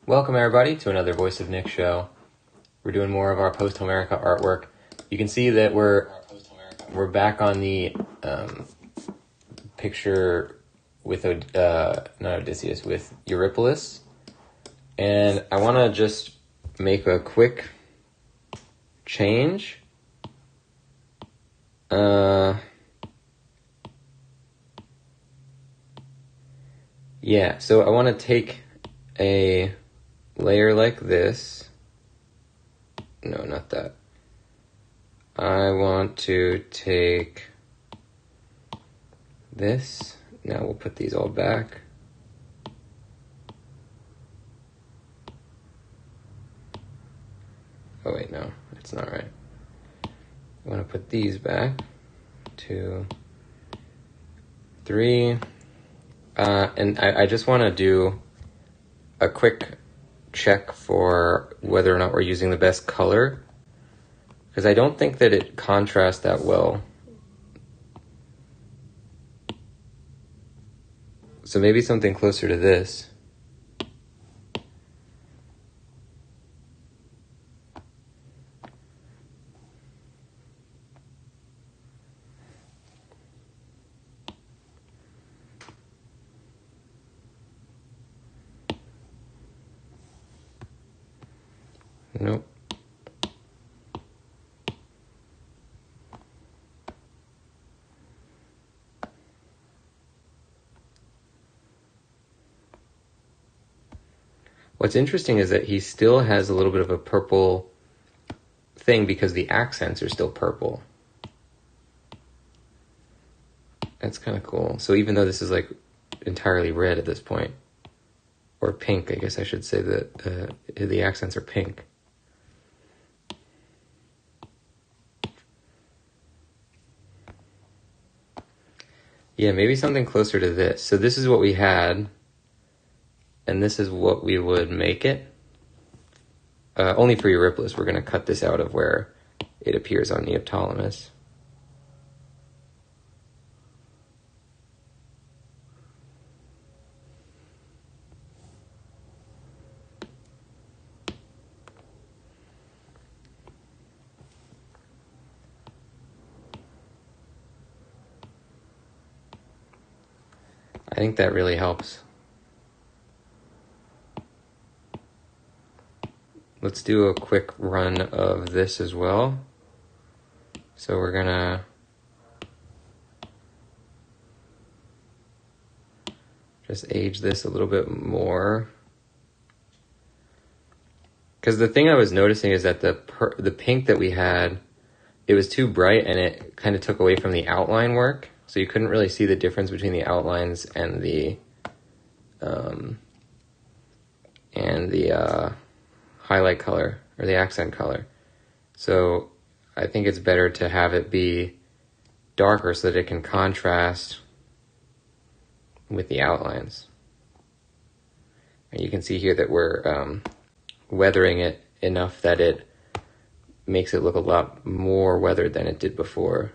Welcome everybody to another Voice of Nick show. We're doing more of our Posthomerica artwork. You can see that we're back on the picture with not Odysseus, with Eurypylus. And I want to just make a quick change. Yeah, so I want to take a layer like this. No, not that. I want to take this. Now we'll put these all back. Oh wait, no, that's not right. I want to put these back. 2, 3. And I just want to do a quick check for whether or not we're using the best color, because I don't think that it contrasts that well. So maybe something closer to this. Nope. What's interesting is that he still has a little bit of a purple thing because the accents are still purple. That's kind of cool. So even though this is like entirely red at this point, or pink, I guess I should say that the accents are pink. Yeah, maybe something closer to this. So this is what we had, and this is what we would make it. Only for Eurypylus, we're going to cut this out of where it appears on Neoptolemus. I think that really helps. Let's do a quick run of this as well. So we're gonna just age this a little bit more. Because the thing I was noticing is that the pink that we had, it was too bright and it kind of took away from the outline work. So you couldn't really see the difference between the outlines and the highlight color or the accent color. So I think it's better to have it be darker so that it can contrast with the outlines. And you can see here that we're weathering it enough that it makes it look a lot more weathered than it did before.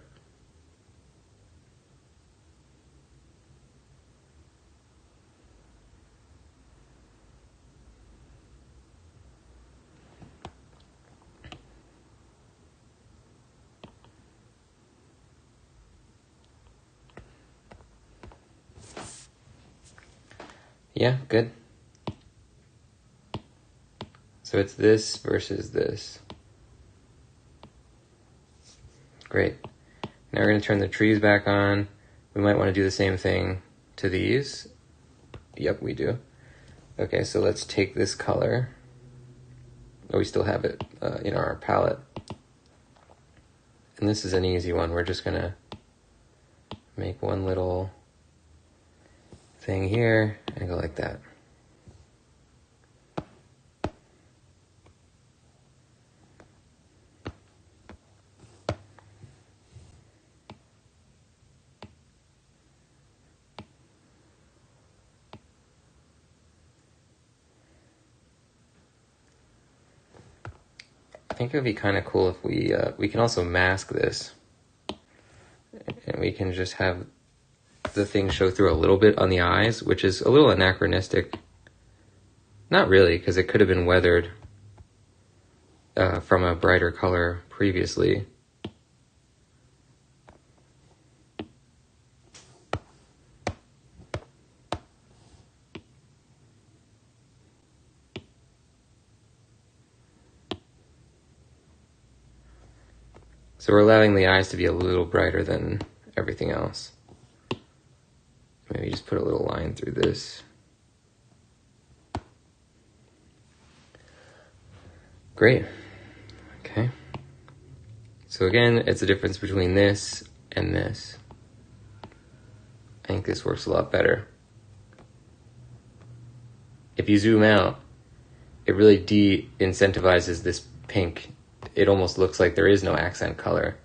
Yeah, good. So it's this versus this. Great. Now we're going to turn the trees back on. We might want to do the same thing to these. Yep, we do. Okay, so let's take this color. Oh, we still have it in our palette. And this is an easy one. We're just going to make one little thing here and go like that. I think it would be kind of cool if we can also mask this, and we can just have the thing show through a little bit on the eyes, which is a little anachronistic Not really, because it could have been weathered from a brighter color previously. So we're allowing the eyes to be a little brighter than everything else. Maybe just put a little line through this. Great. Okay. So again, it's the difference between this and this. I think this works a lot better. If you zoom out, it really de-incentivizes this pink. It almost looks like there is no accent color,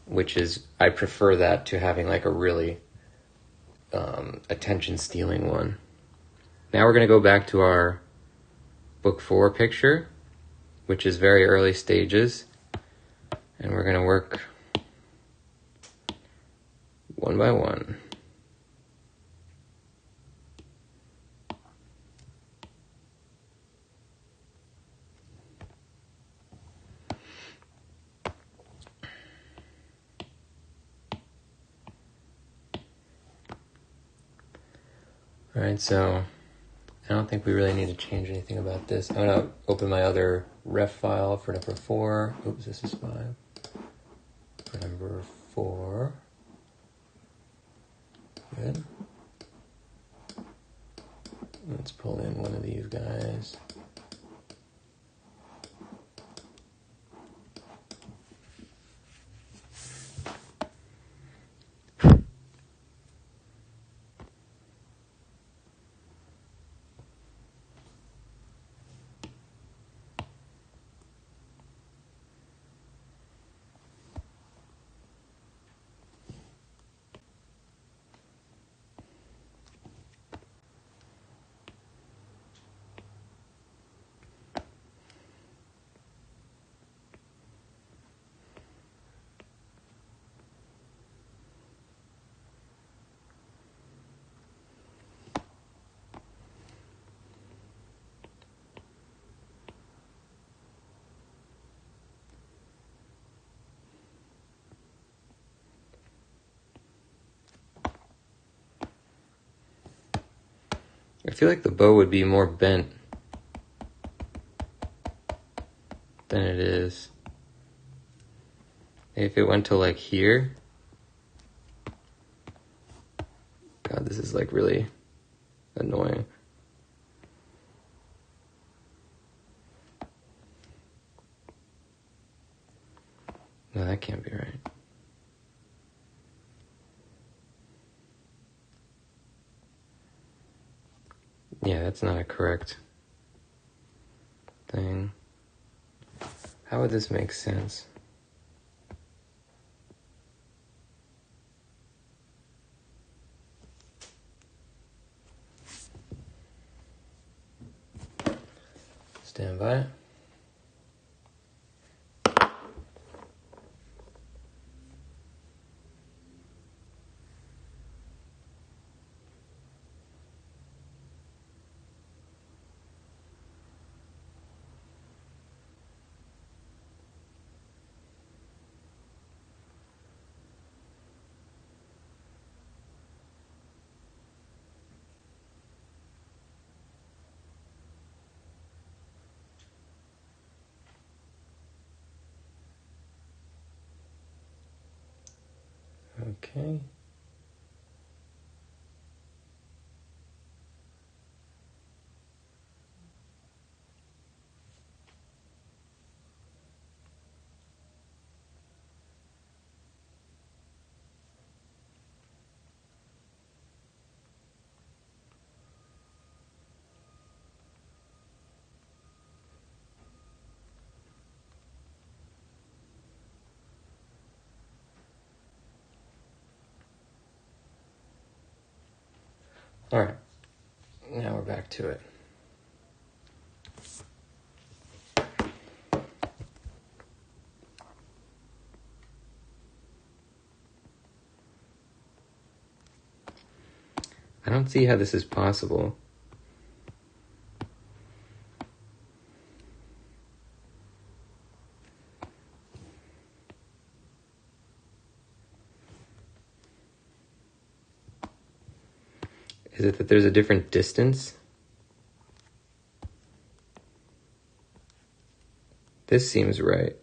which is, I prefer that to having like a really attention-stealing one. Now we're going to go back to our book 4 picture, which is very early stages, and we're going to work one by one. Alright, so I don't think we really need to change anything about this. I'm going to open my other ref file for number 4. Oops, this is 5. For number 4. Good. Let's pull in one of these guys. I feel like the bow would be more bent than it is. If it went to like here. God, this is like really annoying. No, that can't be right. Yeah, that's not a correct thing. How would this make sense? Stand by. Okay. All right, now we're back to it. I don't see how this is possible. Is it that there's a different distance? This seems right.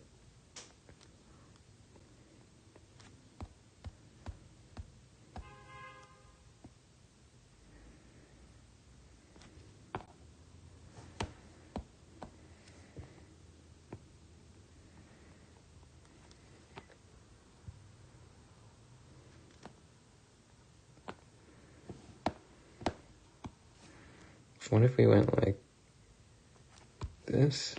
What if we went like this?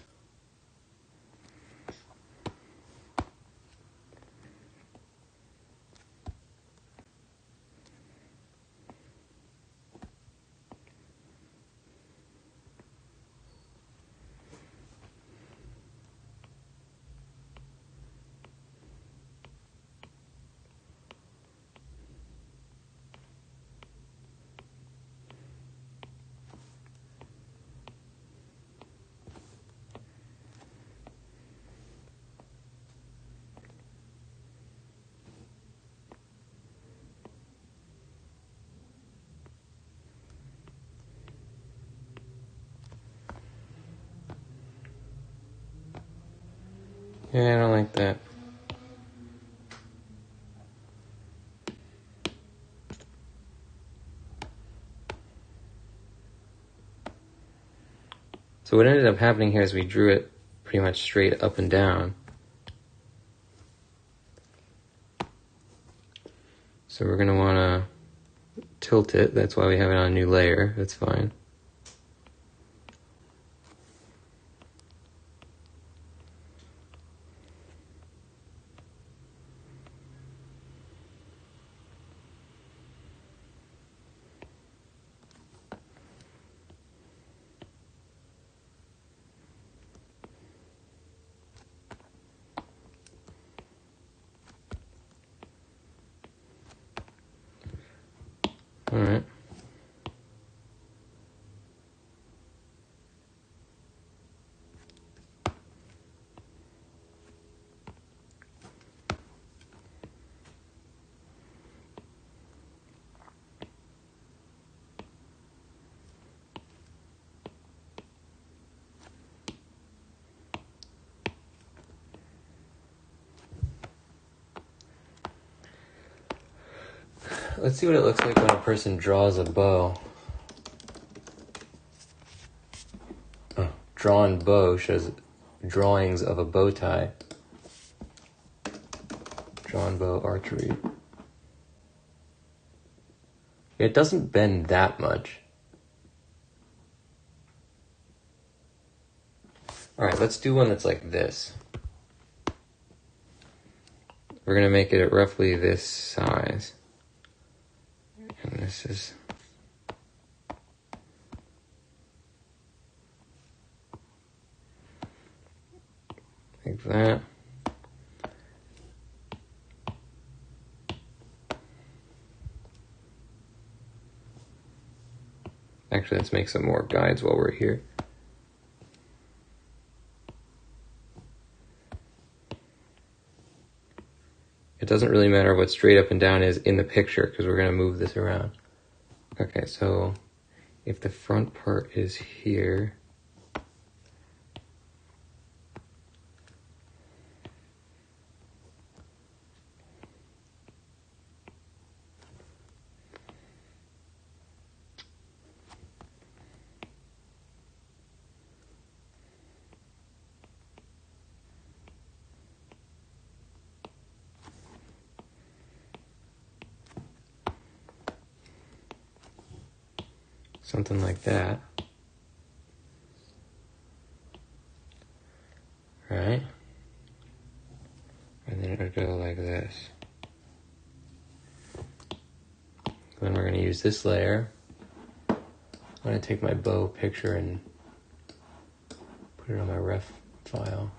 Yeah, I don't like that. So what ended up happening here is we drew it pretty much straight up and down. So we're going to want to tilt it. That's why we have it on a new layer. That's fine. All right. Let's see what it looks like when a person draws a bow. Oh, drawn bow shows drawings of a bow tie. Drawn bow archery. It doesn't bend that much. Alright, let's do one that's like this. We're going to make it at roughly this size. And this is like that. Actually, let's make some more guides while we're here. It doesn't really matter what straight up and down is in the picture because we're going to move this around. Okay, so if the front part is here, something like that, right? And then it would go like this. Then we're going to use this layer. I'm going to take my bow picture and put it on my ref file.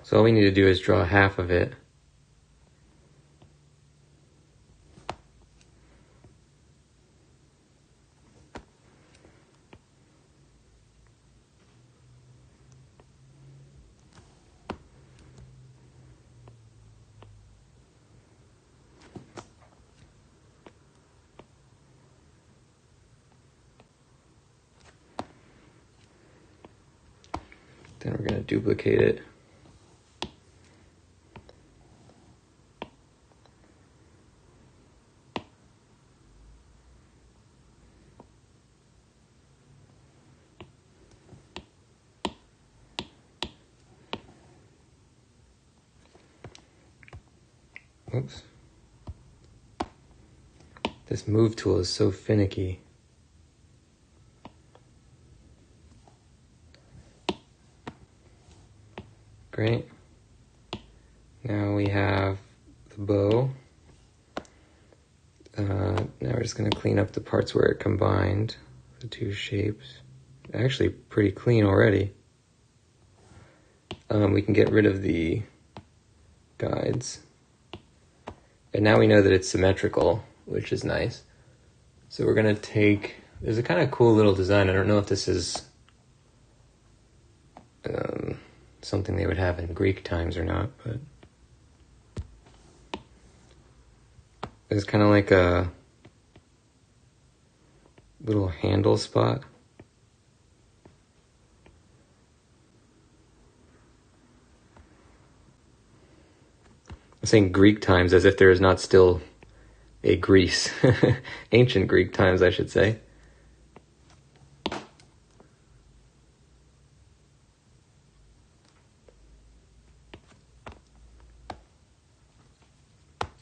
So all we need to do is draw half of it Then we're going to duplicate it. Oops. This move tool is so finicky. Great. Now we have the bow. Now we're just going to clean up the parts where it combined the two shapes. Actually pretty clean already. We can get rid of the guides. And now we know that it's symmetrical, which is nice. So we're going to take, there's a kind of cool little design. I don't know if this is something they would have in Greek times or not, but there's kind of like a little handle spot. I'm saying Greek times as if there is not still a Greece. Ancient Greek times, I should say.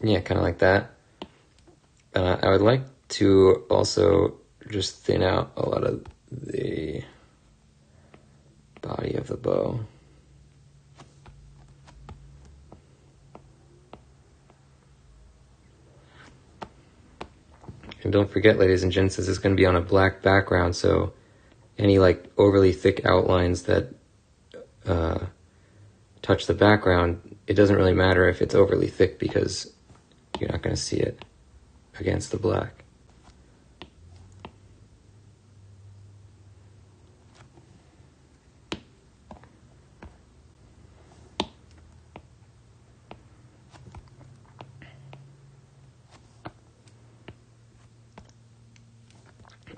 Yeah, kind of like that. I would like to also just thin out a lot of the body of the bow. And don't forget, ladies and gents, this is going to be on a black background, so any like overly thick outlines that touch the background, it doesn't really matter if it's overly thick because you're not going to see it against the black.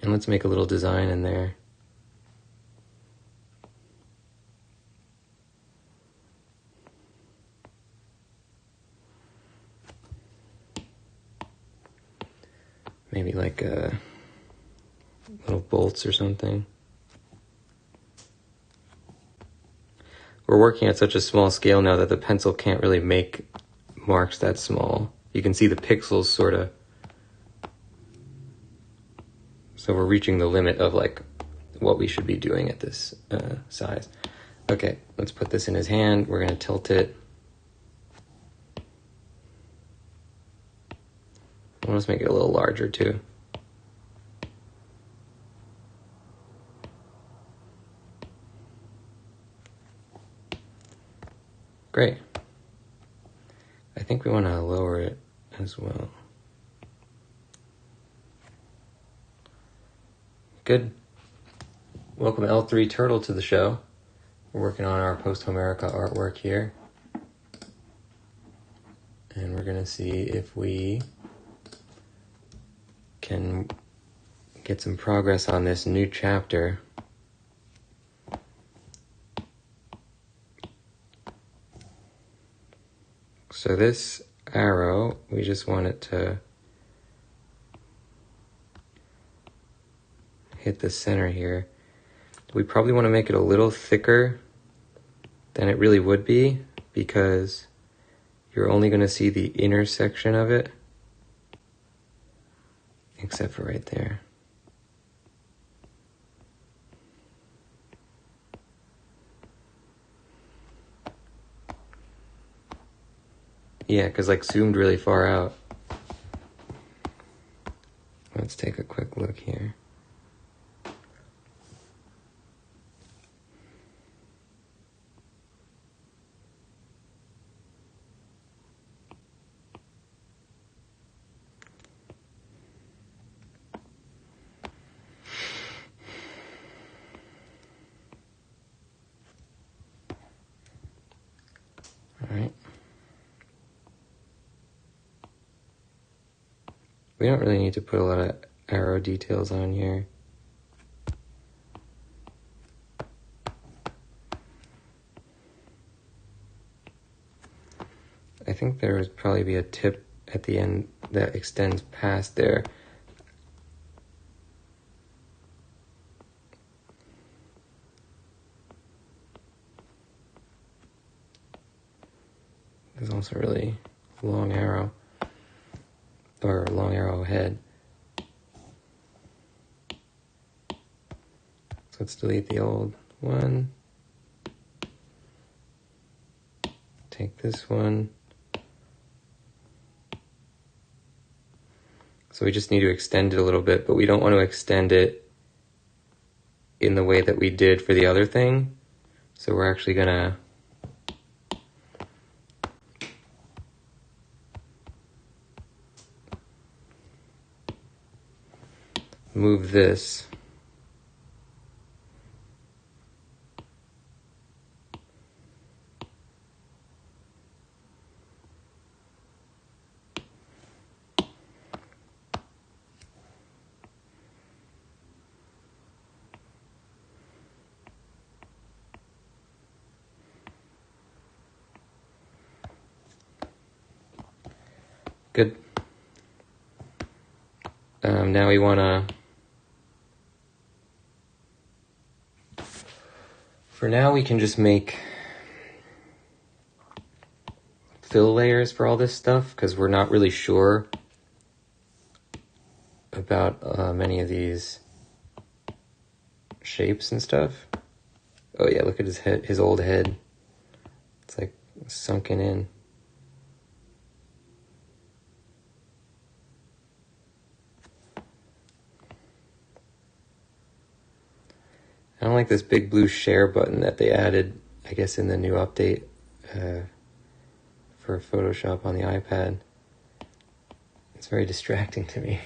And let's make a little design in there. Maybe like little bolts or something. We're working at such a small scale now that the pencil can't really make marks that small. You can see the pixels sort of. So we're reaching the limit of like what we should be doing at this size. Okay, let's put this in his hand. We're going to tilt it. Let's make it a little larger too. Great. I think we want to lower it as well. Good. Welcome L3 Turtle to the show. We're working on our Posthomerica artwork here. And we're going to see if we can get some progress on this new chapter. So this arrow, we just want it to hit the center here. We probably want to make it a little thicker than it really would be because you're only going to see the inner section of it, except for right there. Yeah, because like zoomed really far out. Let's take a quick look here. All right. We don't really need to put a lot of arrow details on here. think there would probably be a tip at the end that extends past there. There's also a really long arrow, or a long arrow head. So let's delete the old one. Take this one. So we just need to extend it a little bit, but we don't want to extend it in the way that we did for the other thing. So we're actually gonna move this. Good. Now we want to, for now we can just make fill layers for all this stuff because we're not really sure about many of these shapes and stuff. Oh yeah, look at his head, his old head. It's like sunken in. I don't like this big blue share button that they added, I guess, in the new update for Photoshop on the iPad. It's very distracting to me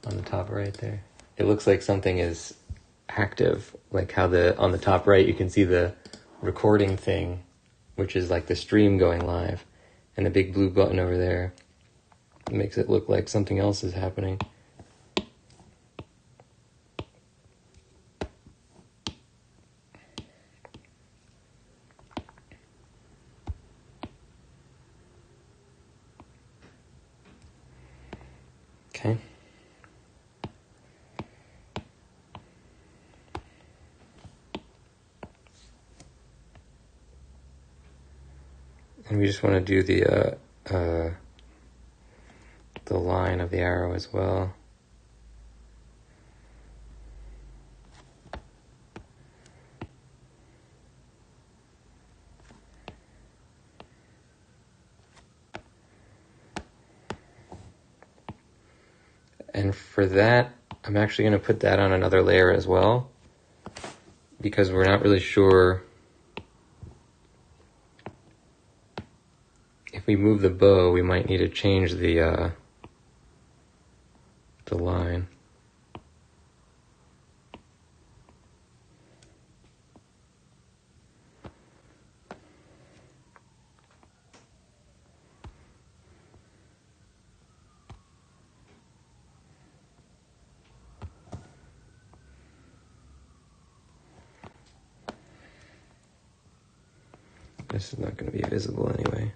on the top right there. It looks like something is active, like how on the top right you can see the recording thing, which is like the stream going live, and the big blue button over there makes it look like something else is happening. Okay. And we just want to do the line of the arrow as well. And for that, I'm actually going to put that on another layer as well, because we're not really sure if we move the bow, we might need to change the line. This is not going to be visible anyway.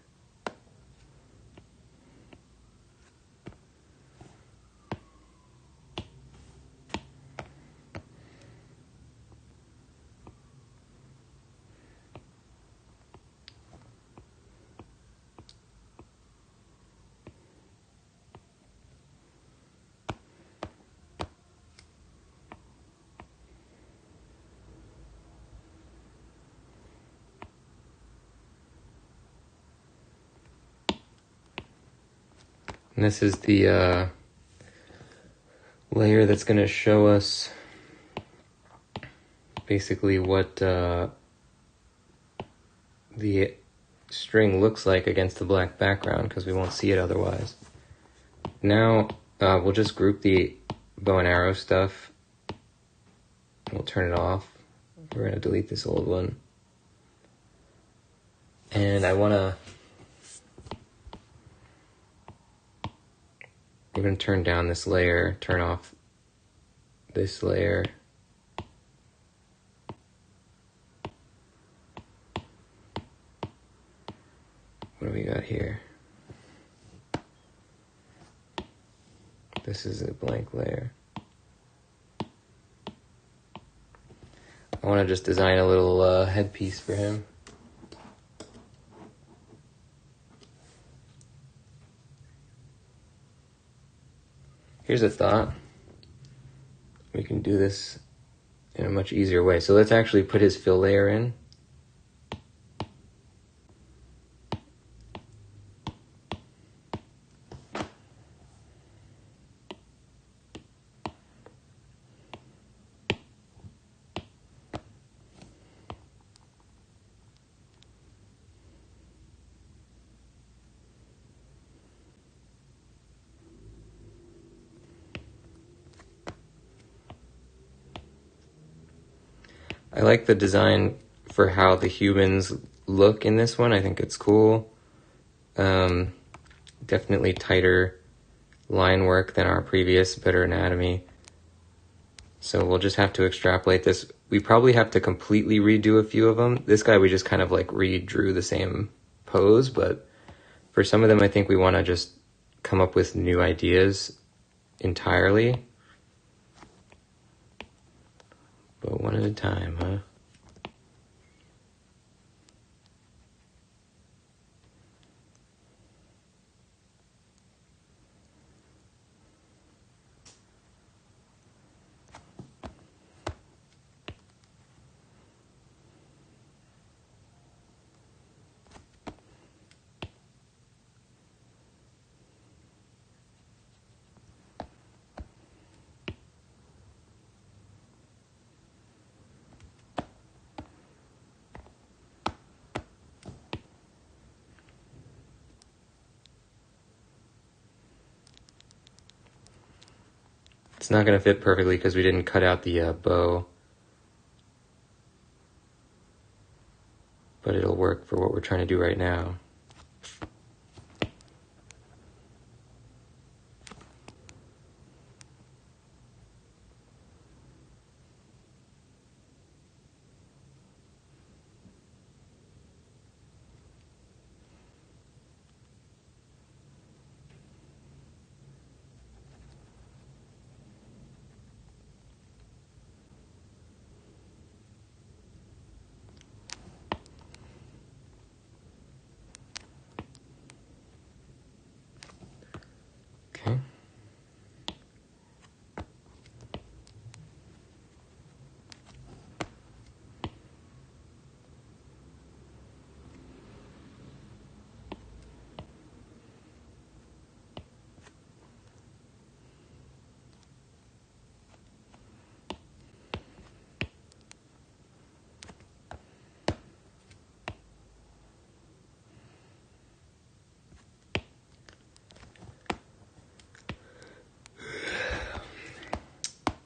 And this is the layer that's going to show us basically what the string looks like against the black background, because we won't see it otherwise. Now we'll just group the bow and arrow stuff. We'll turn it off. We're going to delete this old one. And we're going to turn down this layer, turn off this layer. what do we got here? This is a blank layer. I want to just design a little headpiece for him. Here's a thought. We can do this in a much easier way. So let's actually put his fill layer in. I like the design for how the humans look in this one. I think it's cool. Definitely tighter line work than our previous, better anatomy. So we'll just have to extrapolate this. We probably have to completely redo a few of them. This guy we just kind of like redrew the same pose, but for some of them I think we want to just come up with new ideas entirely. But one at a time, huh? It's not going to fit perfectly because we didn't cut out the bow. But it'll work for what we're trying to do right now. Okay.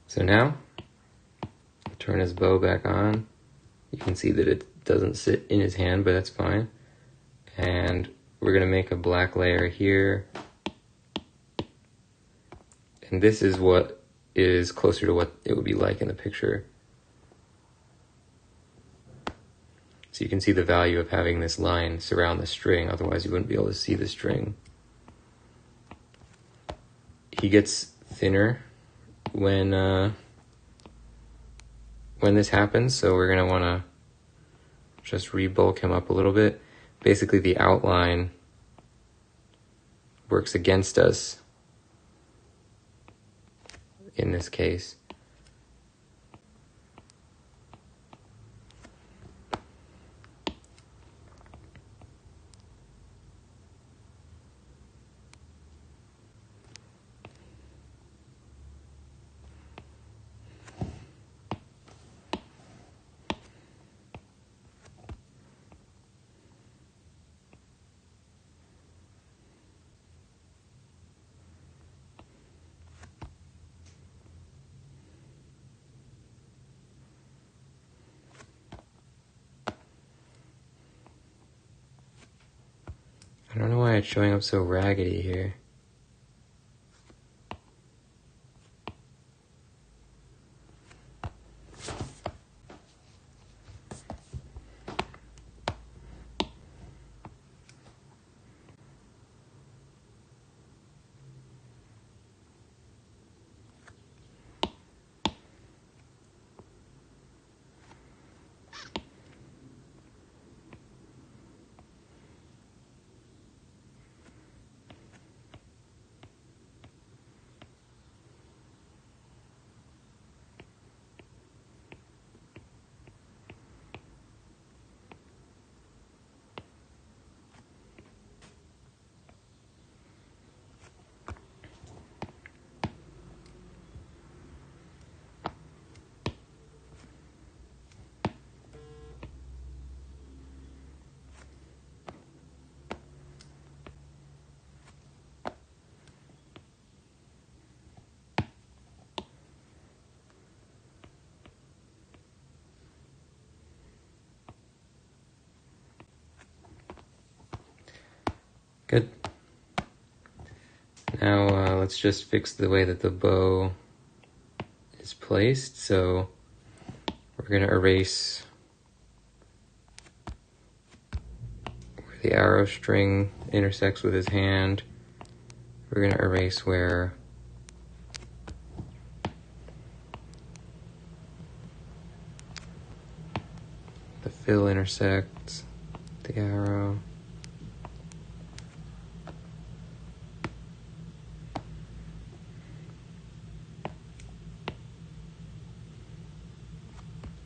So now, turn his bow back on. You can see that it doesn't sit in his hand, but that's fine. And we're gonna make a black layer here. And this is what is closer to what it would be like in the picture. So you can see the value of having this line surround the string, otherwise you wouldn't be able to see the string. He gets thinner when this happens, so we're going to want to just rebulk him up a little bit. Basically the outline works against us in this case. I don't know why it's showing up so raggedy here. Now let's just fix the way that the bow is placed. So we're going to erase where the arrow string intersects with his hand. We're going to erase where the fill intersects the arrow.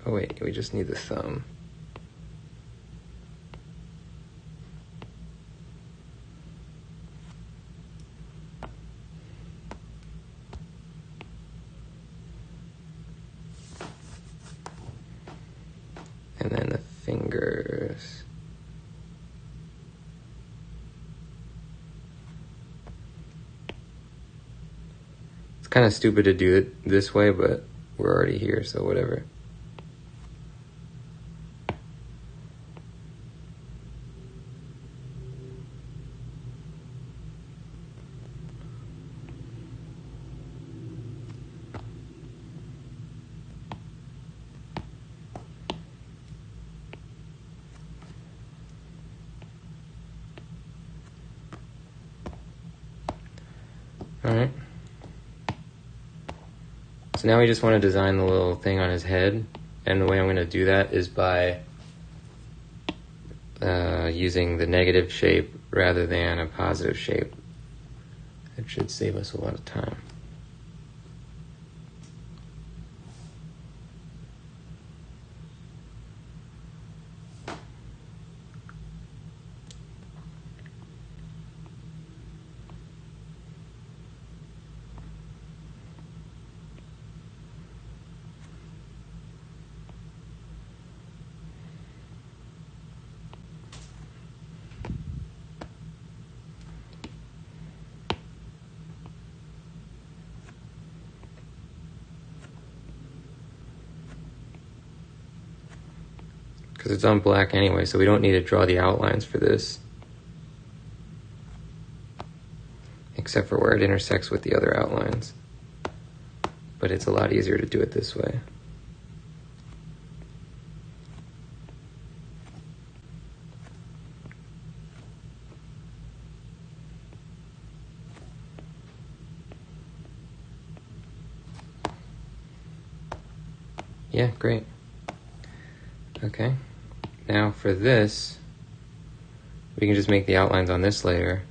Oh wait, we just need the thumb. And then the fingers. It's kind of stupid to do it this way, but we're already here, so whatever. Alright. So now we just want to design the little thing on his head, and the way I'm going to do that is by using the negative shape rather than a positive shape. It should save us a lot of time. Because it's on black anyway, so we don't need to draw the outlines for this. Except for where it intersects with the other outlines. But it's a lot easier to do it this way. Yeah, great. Okay. Now for this, we can just make the outlines on this layer.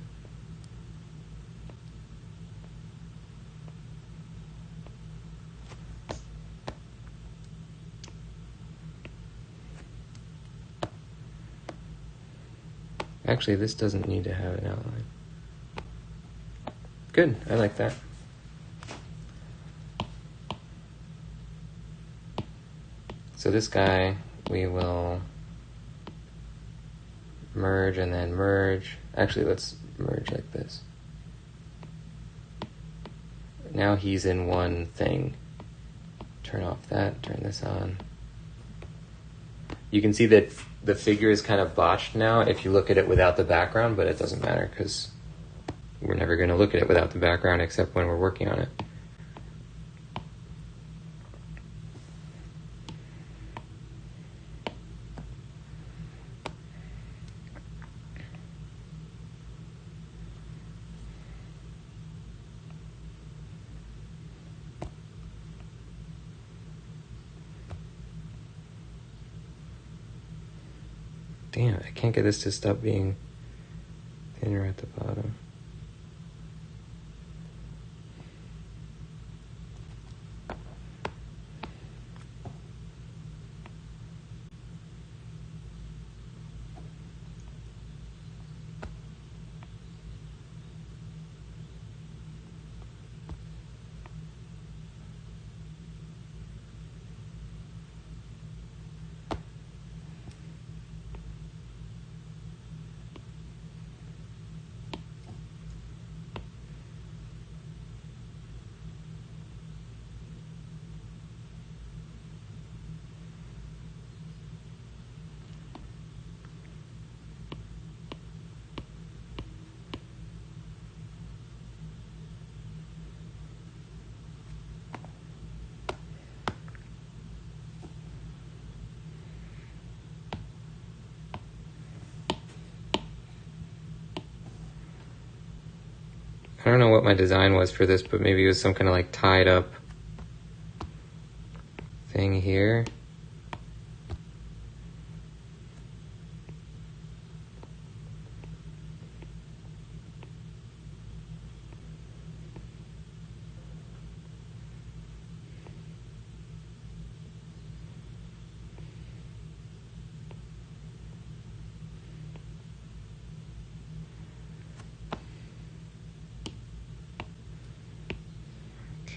Actually, this doesn't need to have an outline. Good, I like that. So this guy, we will merge and then merge. Actually, let's merge like this. Now he's in one thing. Turn off that, turn this on. You can see that the figure is kind of botched now if you look at it without the background, but it doesn't matter because we're never going to look at it without the background except when we're working on it. Damn, I can't get this to stop being thinner at the bottom. I don't know what my design was for this, but maybe it was some kind of like tied up thing here.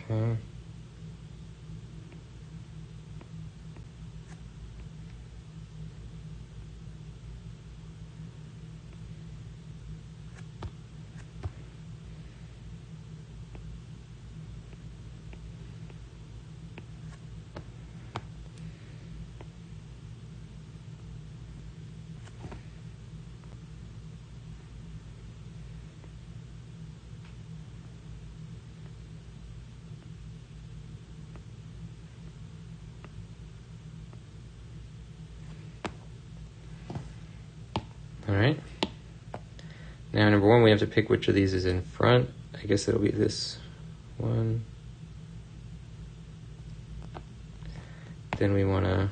Okay. All right. Now, number one, we have to pick which of these is in front. I guess it'll be this one. Then we want to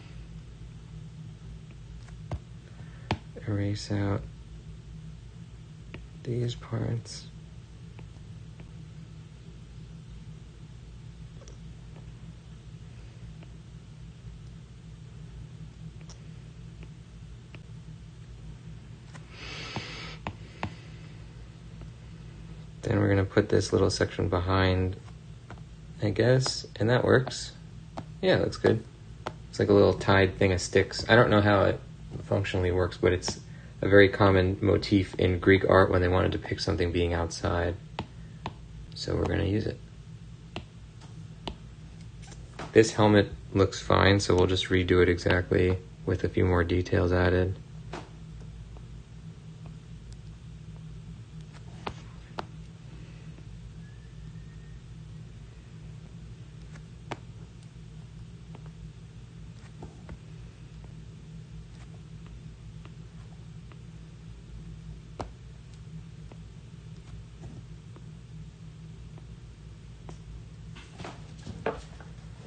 erase out these parts. Then we're going to put this little section behind, I guess, and that works. Yeah, that's good. It's like a little tied thing of sticks. I don't know how it functionally works, but it's a very common motif in Greek art when they wanted to depict something being outside. So we're going to use it. This helmet looks fine, so we'll just redo it exactly with a few more details added.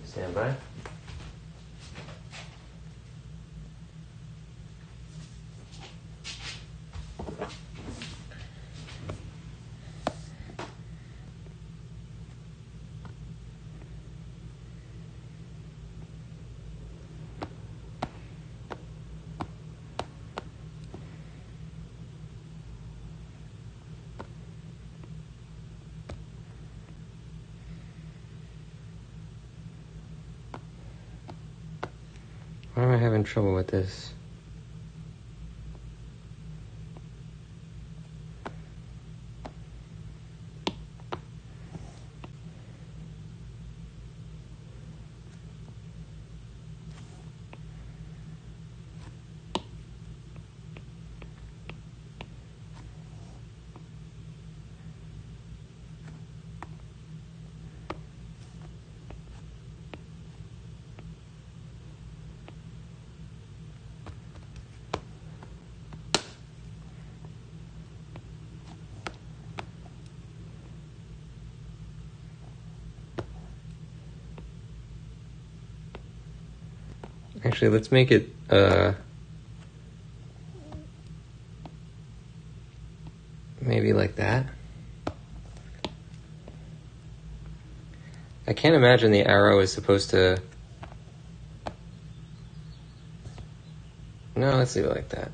Stand by. Why am I having trouble with this? Actually, let's make it, maybe like that. I can't imagine the arrow is supposed to... No, let's leave it like that.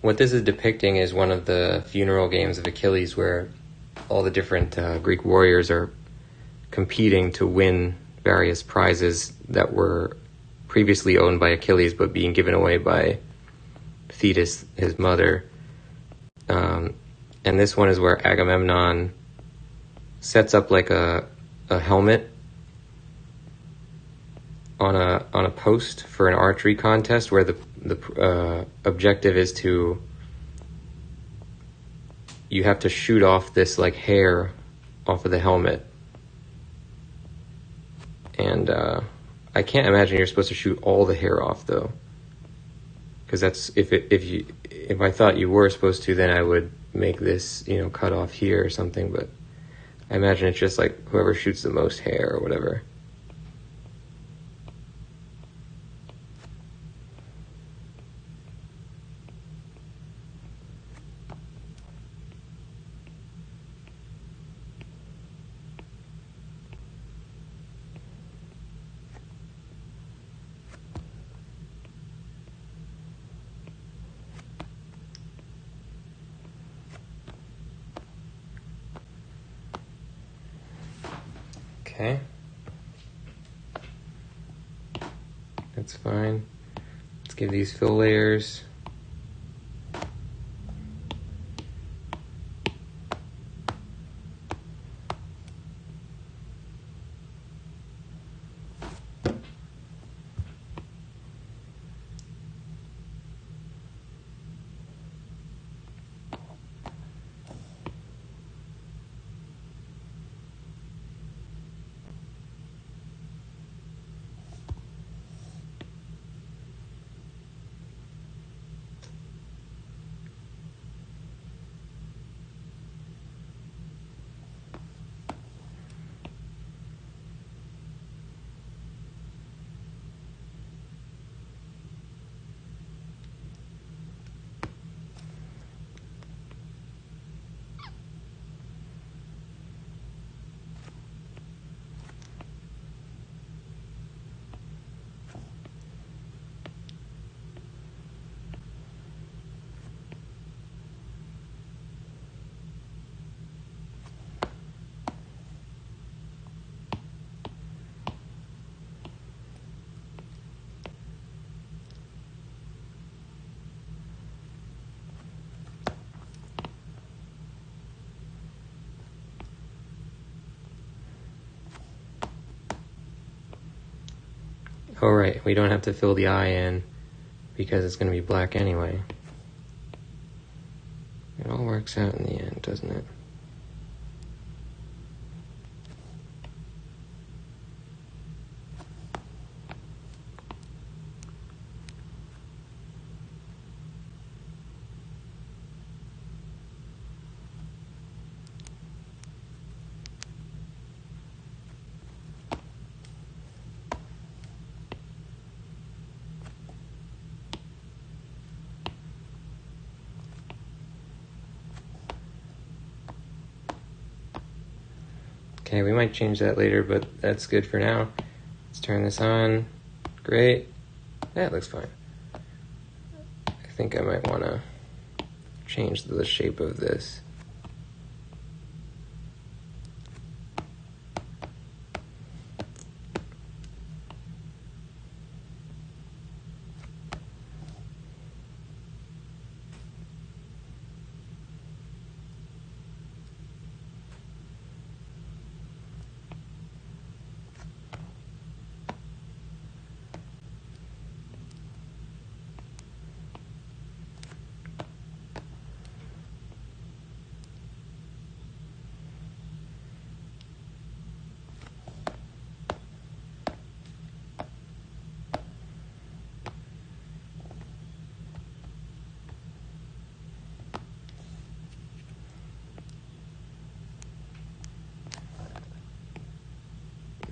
What this is depicting is one of the funeral games of Achilles where all the different Greek warriors are competing to win various prizes that were previously owned by Achilles but being given away by Thetis, his mother. And this one is where Agamemnon sets up like a helmet on a post for an archery contest where the objective is you have to shoot off this like hair off of the helmet. And I can't imagine you're supposed to shoot all the hair off though, because that's if I thought you were supposed to, then I would make this, cut off here or something, but I imagine it's just like whoever shoots the most hair or whatever. Okay, that's fine. Let's give these fill layers. Oh right, we don't have to fill the eye in because it's going to be black anyway. It all works out in the end, doesn't it? Okay, we might change that later, but that's good for now. Let's turn this on. Great. That looks fine. I think I might want to change the shape of this.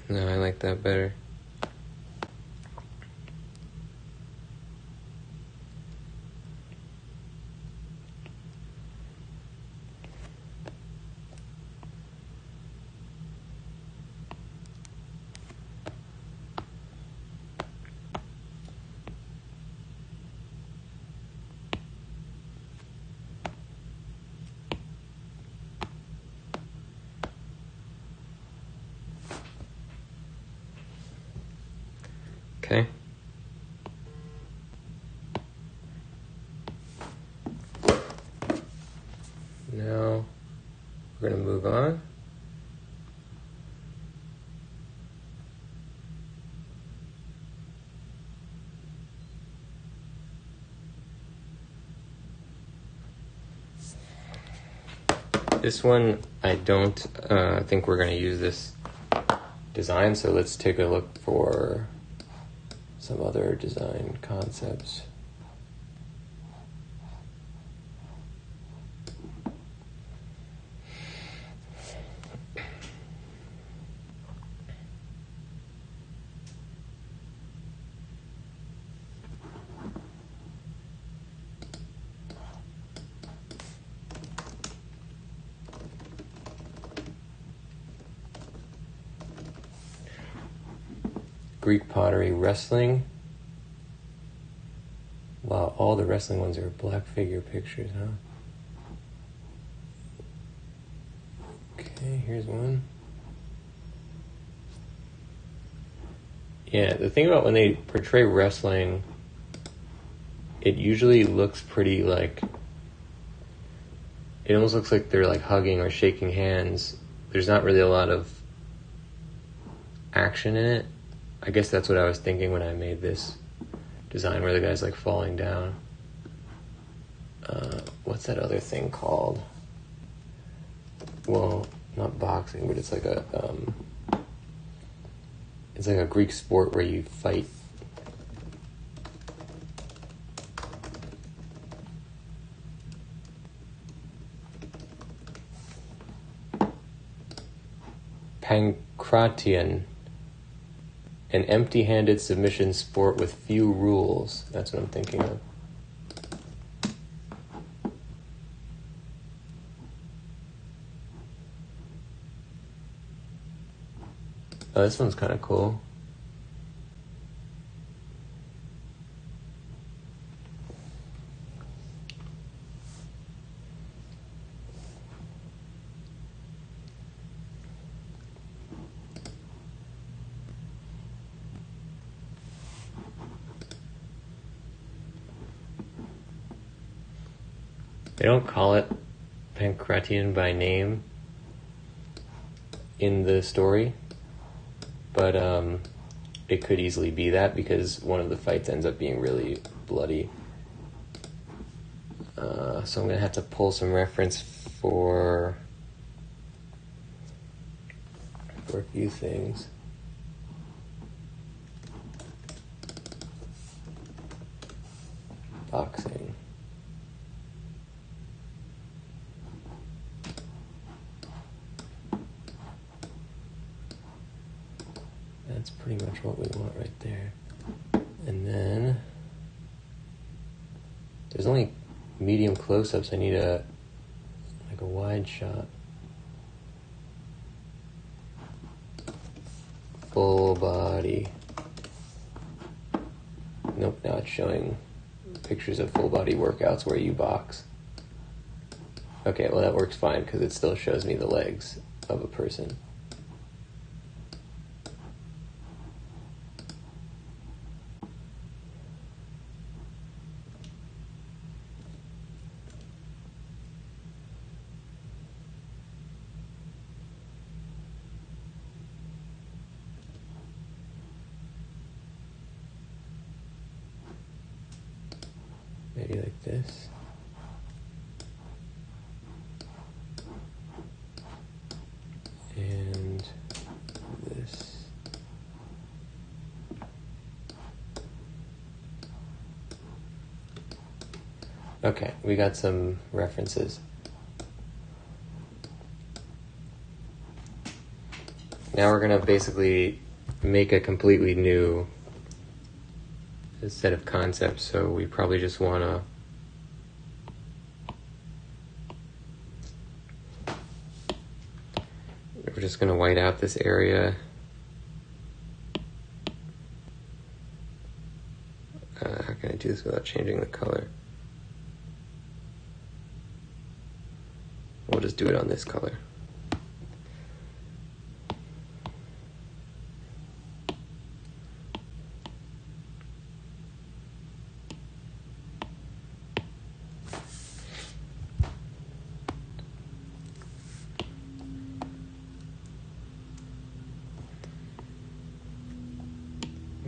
No, I like that better. Okay. Now we're going to move on. This one, I don't think we're going to use this design, so let's take a look for some other design concepts. Greek pottery, wrestling. Wow, all the wrestling ones are black figure pictures, huh? Okay, here's one. Yeah, the thing about when they portray wrestling, it usually looks pretty like, it almost looks like they're like hugging or shaking hands. There's not really a lot of action in it. I guess that's what I was thinking when I made this design where the guy's like falling down. What's that other thing called? Well, not boxing, but it's like a Greek sport where you fight. Pankration, an empty-handed submission sport with few rules. That's what I'm thinking of. Oh, this one's kind of cool. They don't call it Pankration by name in the story, but it could easily be that because one of the fights ends up being really bloody. So I'm going to have to pull some reference for a few things. Boxing. That's pretty much what we want right there. And then there's only medium close-ups. I need a wide shot. Full body. Nope, now it's showing pictures of full body workouts where you box. Okay, well that works fine because it still shows me the legs of a person. Maybe like this. And this. Okay, we got some references. Now we're going to basically make a completely new set of concepts, so we probably just want to we're just going to white out this area. How can I do this without changing the color? We'll just do it on this color.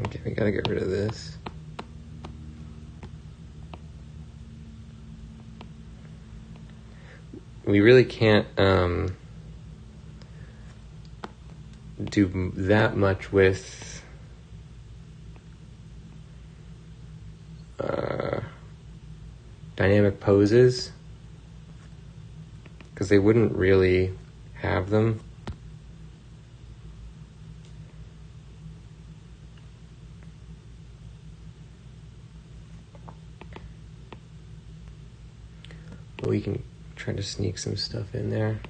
Okay, we gotta get rid of this. We really can't do that much with dynamic poses because they wouldn't really have them. But we can try to sneak some stuff in there.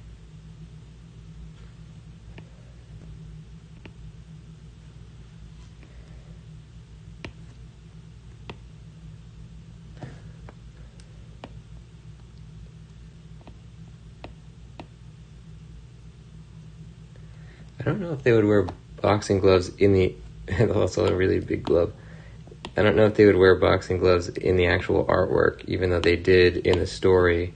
I don't know if they would wear boxing gloves in the... also a really big glove. I don't know if they would wear boxing gloves in the actual artwork, even though they did in the story.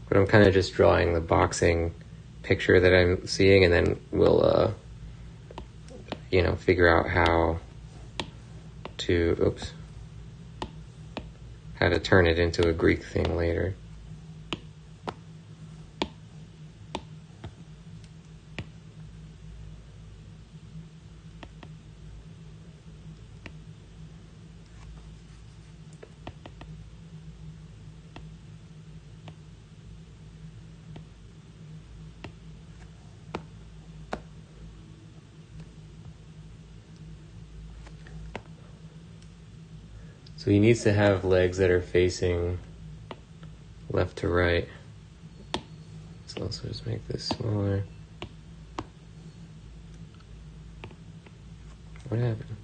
But I'm kind of just drawing the boxing picture that I'm seeing, and then we'll, figure out how to turn it into a Greek thing later. So he needs to have legs that are facing left to right. Let's also just make this smaller. What happened?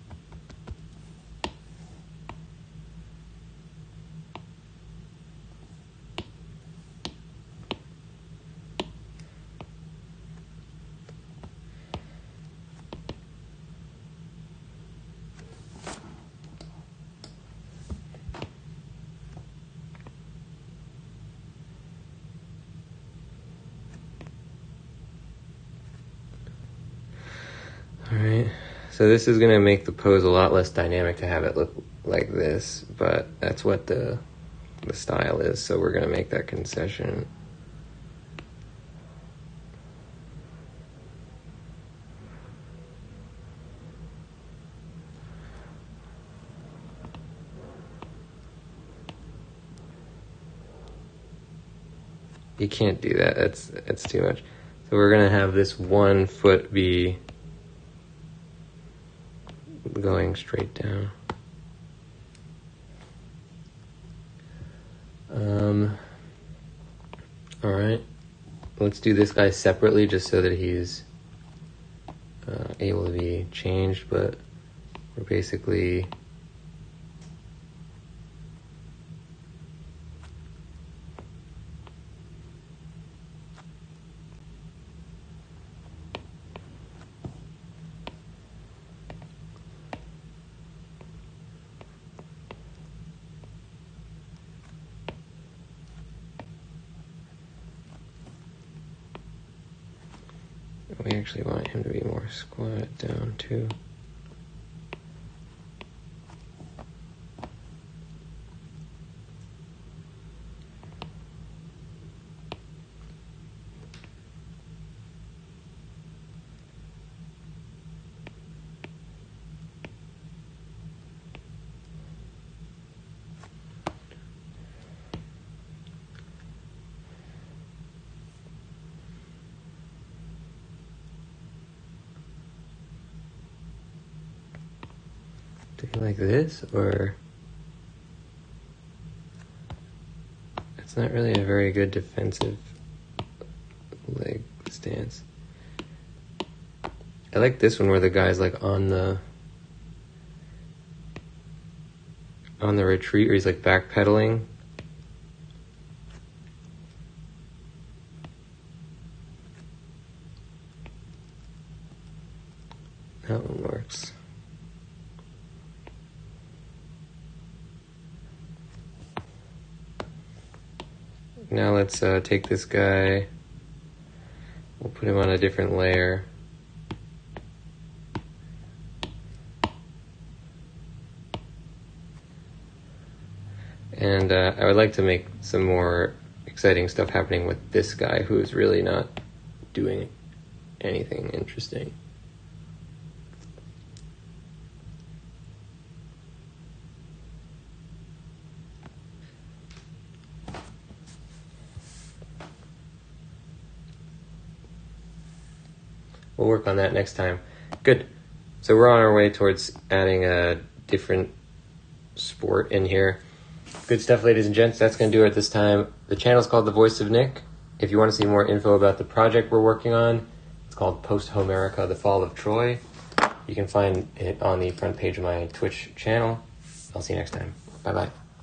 Alright, so this is going to make the pose a lot less dynamic to have it look like this, but that's what the style is, so we're going to make that concession. You can't do that, that's too much. So we're going to have this one foot be going straight down. Alright, let's do this guy separately just so that he's able to be changed, but we're basically we actually want him to be more squatted down too. Like this, or it's not really a very good defensive leg stance. I like this one where the guy's like on the retreat, or he's like backpedaling. That one works. Now let's take this guy, we'll put him on a different layer. And I would like to make some more exciting stuff happening with this guy who is really not doing anything interesting. We'll work on that next time. Good. So we're on our way towards adding a different sport in here. Good stuff, ladies and gents. That's going to do it at this time. The channel's called The Voice of Nick. If you want to see more info about the project we're working on, it's called Posthomerica, The Fall of Troy. You can find it on the front page of my Twitch channel. I'll see you next time. Bye bye.